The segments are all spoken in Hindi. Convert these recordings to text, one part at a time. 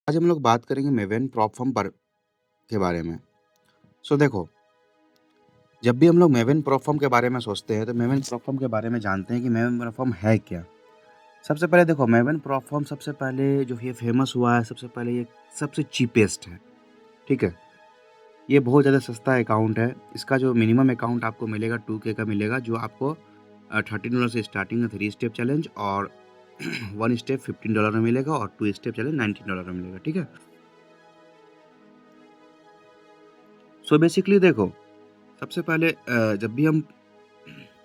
आज हम लोग बात करेंगे मेवेन प्रॉप फर्म पर के बारे में। देखो, जब भी हम लोग मेवेन प्रॉप फर्म के बारे में सोचते हैं, तो मेवेन प्रॉप फर्म के बारे में जानते हैं कि मेवेन प्रॉप फर्म है क्या? सबसे पहले देखो, मेवेन प्रॉप फर्म सबसे पहले जो ये फेमस हुआ है, सबसे पहले ये सबसे चीपेस्ट है, ठीक है? ये बहुत ज़्यादा सस्ता अकाउंट है। इसका जो मिनिमम अकाउंट आपको मिलेगा 2K का मिलेगा, जो आपको $13 से स्टार्टिंग है 3 स्टेप चैलेंज और 1 स्टेप $15 में मिलेगा और 2 स्टेप चैलेंज $19 में मिलेगा, ठीक है? बेसिकली देखो, सबसे पहले जब भी हम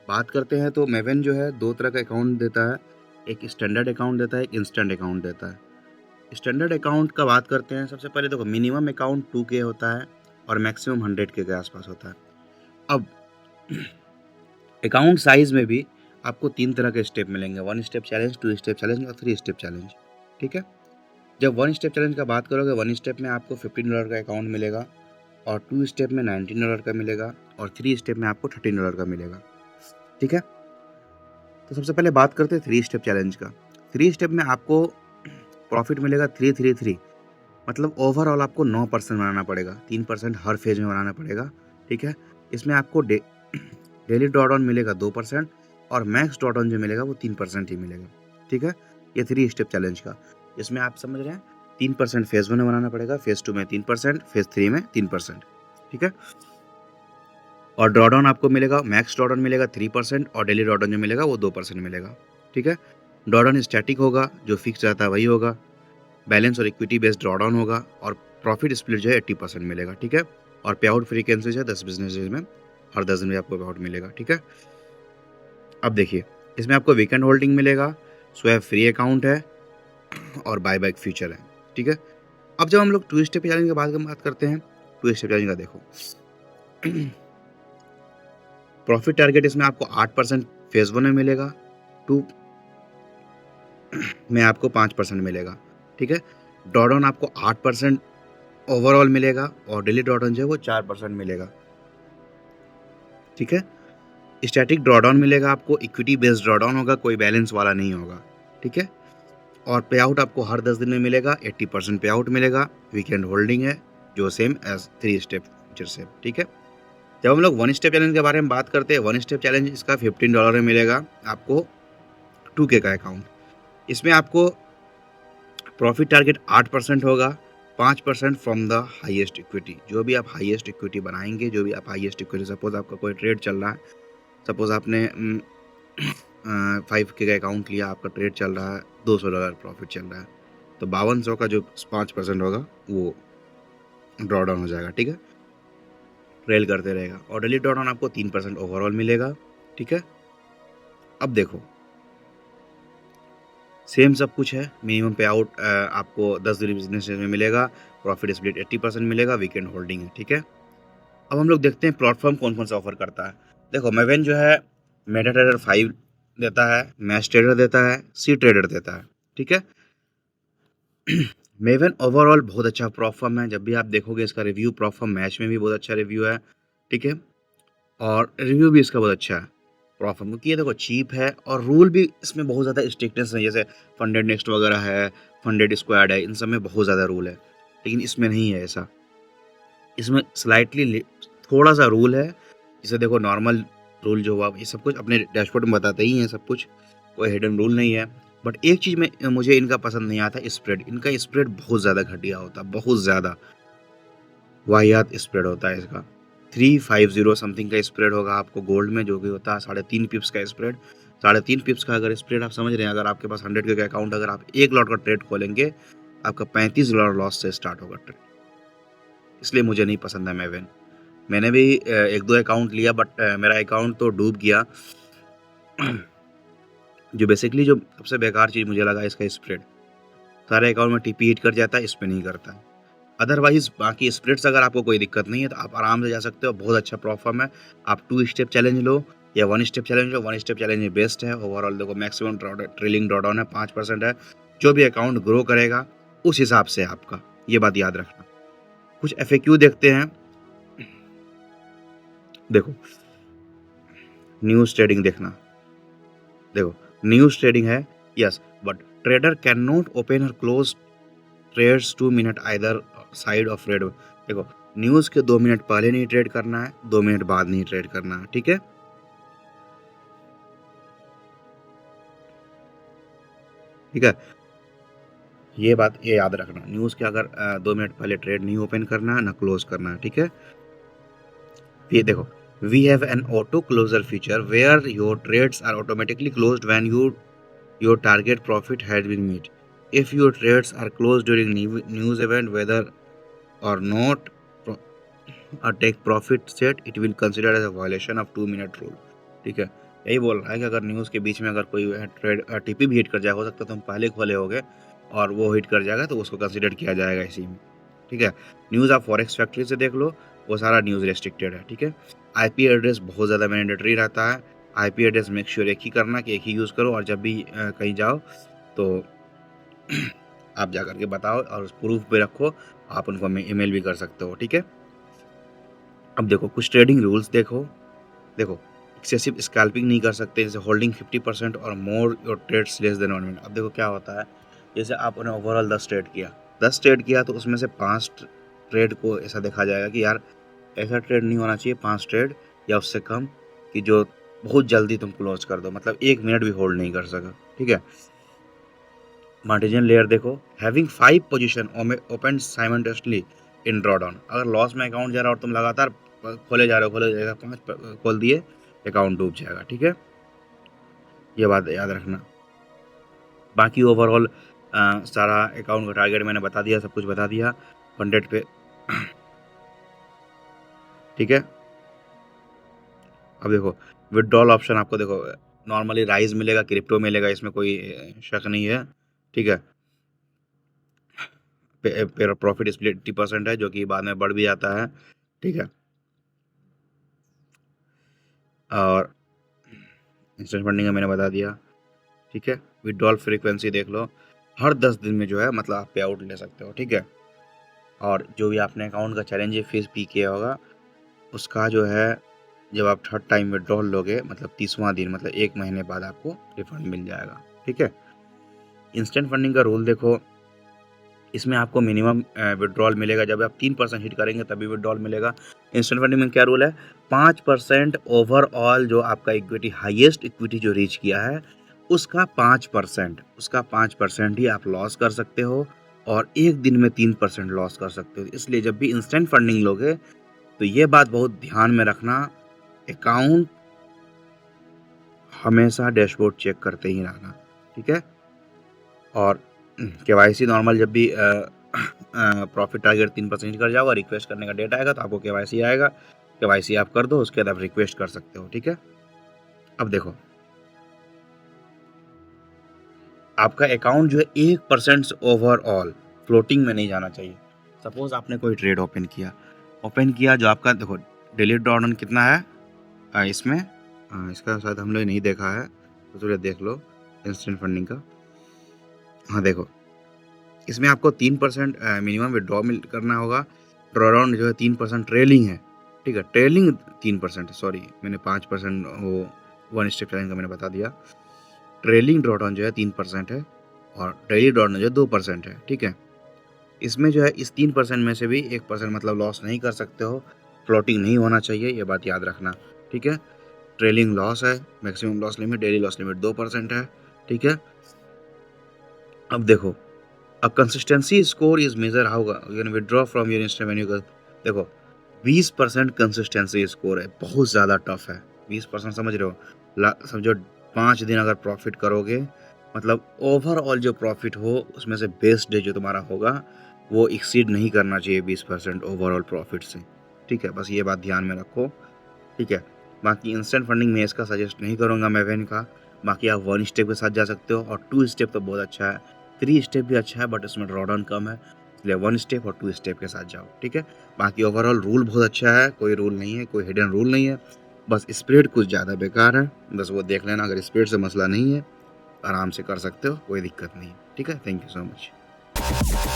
बात करते हैं तो मेवेन जो है 2 तरह का अकाउंट देता है। एक स्टैंडर्ड अकाउंट देता है, एक इंस्टेंट अकाउंट देता है। स्टैंडर्ड अकाउंट का बात करते हैं, सबसे पहले देखो मिनिमम अकाउंट 2K होता है और मैक्सिमम 100K के आसपास होता है। अब अकाउंट साइज़ में भी आपको 3 तरह के स्टेप मिलेंगे, 1 स्टेप चैलेंज, 2 स्टेप चैलेंज और 3 स्टेप चैलेंज, ठीक है? जब 1 स्टेप चैलेंज का बात करोगे, 1 स्टेप में आपको $15 का अकाउंट मिलेगा और 2 स्टेप में $19 का मिलेगा और 3 स्टेप में आपको $13 का मिलेगा, ठीक है? तो सबसे पहले बात करते हैं 3 स्टेप चैलेंज का। 3 स्टेप में आपको प्रॉफिट मिलेगा 333, मतलब ओवरऑल आपको 9% बनाना पड़ेगा, 3% हर फेज़ में बनाना पड़ेगा, ठीक है? इसमें आपको डेली ड्रॉडाउन मिलेगा 2% और मैक्स ड्रॉडाउन जो मिलेगा वो 3% ही मिलेगा, ठीक है? ये 3 स्टेप चैलेंज का। इसमें आप समझ रहे हैं, 3% फेज़ 1 में बनाना पड़ेगा, फेज़ 2 में 3%, फेज़ 3 में 3%, ठीक है? और ड्रॉडाउन आपको मिलेगा, मैक्स ड्रॉडाउन मिलेगा 3% और डेली ड्रॉडाउन जो मिलेगा वो 2% मिलेगा, ठीक है? ड्रॉडाउन स्टैटिक होगा, जो फिक्स रहता है वही होगा। बैलेंस और इक्विटी बेस्ड ड्रॉडाउन होगा और प्रॉफिट स्प्लिट जो है 80% मिलेगा, ठीक है? और पे आउट फ्रीक्वेंसी जो है 10 बिजनेस डेज में हर 10 दिन में आपको पे आउट मिलेगा, ठीक है? अब देखिए, इसमें आपको वीकेंड होल्डिंग मिलेगा, स्वैप फ्री अकाउंट है और बायबैक फीचर है, ठीक है? अब जब हम लोग टू स्टेप चैलेंज के बात करते हैं, टू स्टेप चैलेंज का देखो प्रॉफिट टारगेट इसमें आपको 8% फेज 1 में मिलेगा, 2 में आपको 5% मिलेगा, ठीक है? ड्रॉडाउन आपको 8% ओवरऑल मिलेगा और डेली ड्रॉडाउन जो है वो 4% मिलेगा, ठीक है? स्टैटिक ड्रॉडाउन मिलेगा आपको, इक्विटी बेस्ड ड्रॉडाउन होगा, कोई बैलेंस वाला नहीं होगा, ठीक है? और पे आउट आपको हर 10 दिन में मिलेगा, 80% पे आउट मिलेगा, वीकेंड होल्डिंग है, जो सेम एज 3 स्टेप फीचर से, ठीक है? जब हम लोग 1 स्टेप चैलेंज के बारे में बात करते हैं, 1 स्टेप चैलेंज इसका $15 में मिलेगा आपको 2K का अकाउंट। इसमें आपको प्रॉफिट टारगेट 8% होगा, 5% फ्रॉम द हाईएस्ट इक्विटी। जो भी आप हाईएस्ट इक्विटी बनाएंगे, जो भी आप हाईएस्ट इक्विटी, सपोज आपका कोई ट्रेड चल रहा है, सपोज आपने 5K का अकाउंट लिया, आपका ट्रेड चल रहा है, $200 प्रॉफिट चल रहा है, तो 5200 का जो 5% होगा वो ड्रॉ डाउन हो जाएगा, ठीक है? ट्रेल करते रहेगा और डेली ड्रॉ डाउन आपको 3% ओवरऑल मिलेगा, ठीक है? अब देखो, सेम सब कुछ है, मिनिमम पे आउट आपको 10 दिन बिजनेस में मिलेगा, प्रॉफिट स्प्लिट 80% मिलेगा, वीकेंड होल्डिंग है, ठीक है? अब हम लोग देखते हैं प्लेटफॉर्म कौन कौन सा ऑफर करता है। देखो, मेवेन जो है मेटा ट्रेडर 5 देता है, मैच ट्रेडर देता है, सी ट्रेडर देता है, ठीक है? मेवेन ओवरऑल बहुत अच्छा प्लेटफॉर्म है। जब भी आप देखोगे इसका रिव्यू, प्लेटफॉर्म मैच में भी बहुत अच्छा रिव्यू है, ठीक है? और रिव्यू भी इसका बहुत अच्छा है प्लेटफॉर्म, क्योंकि ये देखो चीप है और रूल भी इसमें बहुत ज़्यादा स्ट्रिक्टनेस है, जैसे फंडेड नेक्स्ट वगैरह है, फंडेड स्क्वाड है, इन सब में बहुत ज़्यादा रूल है, लेकिन इसमें नहीं है ऐसा। इसमें स्लाइटली थोड़ा सा रूल है, जैसे देखो नॉर्मल रूल जो हुआ, ये सब कुछ अपने डैशबोर्ड में बताते ही हैं, सब कुछ, कोई हिडन रूल नहीं है। बट एक चीज़ में मुझे इनका पसंद नहीं आता, स्प्रेड। इनका स्प्रेड बहुत ज़्यादा घटिया होता है, बहुत ज़्यादा वाहियात स्प्रेड होता है इसका। 350 समथिंग का स्प्रेड होगा आपको गोल्ड में, जो कि होता है 3.5 पिप्स का स्प्रेड। 3.5 पिप्स का अगर स्प्रेड आप समझ रहे हैं, अगर आपके पास 100K का अकाउंट, अगर आप 1 लॉट का ट्रेड खोलेंगे, आपका $35 लॉस से स्टार्ट होगा ट्रेड। इसलिए मुझे नहीं पसंद है मेवेन। मैंने भी 1-2 अकाउंट लिया, बट मेरा अकाउंट तो डूब गया। जो बेसिकली जो सबसे बेकार चीज़ मुझे लगा, इसका स्प्रेड। सारे अकाउंट में टीपी हिट कर जाता है, इस पे नहीं करता है। अदरवाइज़ बाकी स्प्रेड्स अगर आपको कोई दिक्कत नहीं है, तो आप आराम से जा सकते हो, बहुत अच्छा प्लेटफॉर्म है। आप 2 स्टेप चैलेंज लो या 1 स्टेप चैलेंज लो, 1 स्टेप चैलेंज बेस्ट है। ओवरऑल देखो, मैक्सिमम ट्रेलिंग ड्रॉडाउन है 5% है। जो भी अकाउंट ग्रो करेगा उस हिसाब से आपका, ये बात याद रखना। कुछ एफएक्यू देखते हैं। देखो, न्यूज़ ट्रेडिंग देखना। देखो, न्यूज़ ट्रेडिंग है, yes, but trader can not open और close trades 2 minute either side of red. देखो न्यूज़ के 2 मिनट पहले नहीं ट्रेड करना है, 2 मिनट बाद नहीं ट्रेड करना है, ठीक है। ठीक है, ये बात ये याद रखना, न्यूज़ के अगर 2 मिनट पहले ट्रेड नहीं ओपन करना है ना क्लोज करना है, ठीक है। ये देखो, we have an auto closure feature where your trades are automatically closed when your target profit had been met. If your trades are closed during news event, whether or not or take profit set, it will consider as a violation of 2 minute rule. ठीक है, यही बोल रहा है कि अगर न्यूज़ के बीच में अगर कोई ट्रेड टीपी भी हिट कर जाए, हो सकता है तुम पहले खोले होगे और वो हिट कर जाएगा तो उसको कंसिडर किया जाएगा इसी में। ठीक है, न्यूज़ आप फॉरेक्स फैक्ट्री से देख लो, वो सारा न्यूज़ रेस्ट्रिक्टेड है। ठीक है, आईपी एड्रेस बहुत ज़्यादा मैंडेटरी रहता है। आईपी एड्रेस मेक श्योर एक ही करना कि एक ही यूज़ करो, और जब भी कहीं जाओ तो आप जा करके बताओ और उस प्रूफ पे रखो, आप उनको ईमेल भी कर सकते हो। ठीक है, अब देखो कुछ ट्रेडिंग रूल्स देखो एक्सेसिव स्कैल्पिंग नहीं कर सकते, जैसे होल्डिंग 50% और more your trades less than 1 minute. अब देखो क्या होता है, जैसे आपने ओवरऑल 10 ट्रेड किया तो उसमें से 5 ट्रेड को ऐसा देखा जाएगा कि यार ऐसा ट्रेड नहीं होना चाहिए, 5 ट्रेड या उससे कम, कि जो बहुत जल्दी तुम क्लोज कर दो, मतलब 1 मिनट भी होल्ड नहीं कर सका। ठीक है, मार्टिजन लेयर देखो, हैविंग 5 पोजीशन ओपन साइमल्टेनियसली इन ड्रॉडाउन। अगर लॉस में अकाउंट जा रहा है और तुम लगातार खोले जा रहे हो, खोले जाएगा, 5 खोल दिए, अकाउंट डूब जाएगा। ठीक है, ये बात याद रखना। बाकी ओवरऑल सारा अकाउंट का टारगेट मैंने बता दिया, सब कुछ बता दिया 100 पे। ठीक है, अब देखो विड्रॉल ऑप्शन आपको देखो नॉर्मली राइज मिलेगा, क्रिप्टो मिलेगा, इसमें कोई शक नहीं है। ठीक है, प्रॉफिट स्प्लिट 80% है, जो कि बाद में बढ़ भी जाता है। ठीक है, और इंस्टेंट फंडिंग का मैंने बता दिया। ठीक है, विड्रॉल फ्रीक्वेंसी देख लो, हर 10 दिन में जो है मतलब आप पे आउट ले सकते हो। ठीक है, और जो भी आपने अकाउंट का चैलेंज फीस पी किया होगा, उसका जो है जब आप 3rd टाइम विड्रॉल लोगे, मतलब 30वां दिन, मतलब 1 महीने बाद आपको रिफंड मिल जाएगा। ठीक है, इंस्टेंट फंडिंग का रूल देखो, इसमें आपको मिनिमम विड्रॉल मिलेगा, जब आप 3% हिट करेंगे तभी विड्रॉल मिलेगा। इंस्टेंट फंडिंग में क्या रूल है, 5% ओवरऑल जो आपका इक्विटी, हाईएस्ट इक्विटी जो रीच किया है उसका 5% ही आप लॉस कर सकते हो, और एक दिन में 3% लॉस कर सकते हो। इसलिए जब भी इंस्टेंट फंडिंग लोगे तो ये बात बहुत ध्यान में रखना, अकाउंट हमेशा डैशबोर्ड चेक करते ही रहना। ठीक है, और केवाईसी नॉर्मल जब भी प्रॉफिट टारगेट 3% कर जाओगा, रिक्वेस्ट करने का डेट आएगा तो आपको केवाईसी आएगा, केवाईसी आप कर दो, उसके बाद आप रिक्वेस्ट कर सकते हो। ठीक है, अब देखो आपका अकाउंट जो है 1% ओवरऑल फ्लोटिंग में नहीं जाना चाहिए। सपोज आपने कोई ट्रेड ओपन किया जो आपका देखो डिलीट ड्रॉडाउन कितना है इसमें, इसका शायद हम लोग नहीं देखा है, तो थोड़ा देख लो इंस्टेंट फंडिंग का। हाँ देखो, इसमें आपको 3% मिनिमम विड्रॉ करना होगा। ड्रॉडाउन जो है 3% ट्रेलिंग है। ठीक है, ट्रेलिंग 3%, सॉरी मैंने 5% वो 1 स्टेप चैलेंज का मैंने बता दिया। ट्रेलिंग ड्रॉडाउन जो है 3% है, और डेली ड्रॉडाउन जो है 2% है। ठीक है, इसमें जो है इस 3% में से भी 1% मतलब लॉस नहीं कर सकते हो, फ्लोटिंग नहीं होना चाहिए, ये बात याद रखना। ठीक है, ट्रेलिंग लॉस है, maximum loss limit, daily loss limit 2% है। ठीक है, अब देखो अ consistency score is major how you can withdraw from your instant venue. देखो 20% कंसिस्टेंसी स्कोर है, बहुत ज़्यादा टफ है। 20% समझ रहे हो, समझो 5 दिन अगर प्रॉफिट करोगे, मतलब ओवरऑल जो प्रॉफिट हो उसमें से बेस्ट डे जो तुम्हारा होगा वो एक्सीड नहीं करना चाहिए 20% ओवरऑल प्रॉफिट से। ठीक है, बस ये बात ध्यान में रखो। ठीक है, बाकी इंस्टेंट फंडिंग में इसका सजेस्ट नहीं करूँगा मैं वैन का। बाकी आप 1 स्टेप के साथ जा सकते हो, और 2 स्टेप तो बहुत अच्छा है, 3 स्टेप भी अच्छा है, बट उसमें ड्रॉडाउन कम है, इसलिए 1 स्टेप और 2 स्टेप के साथ जाओ। ठीक है, बाकी ओवरऑल रूल बहुत अच्छा है, कोई रूल नहीं है, कोई हिडन रूल नहीं है, बस स्प्रेड कुछ ज़्यादा बेकार है, बस वो देख लेना। अगर स्प्रेड से मसला नहीं है, आराम से कर सकते हो, कोई दिक्कत नहीं। ठीक है, थैंक यू सो मच।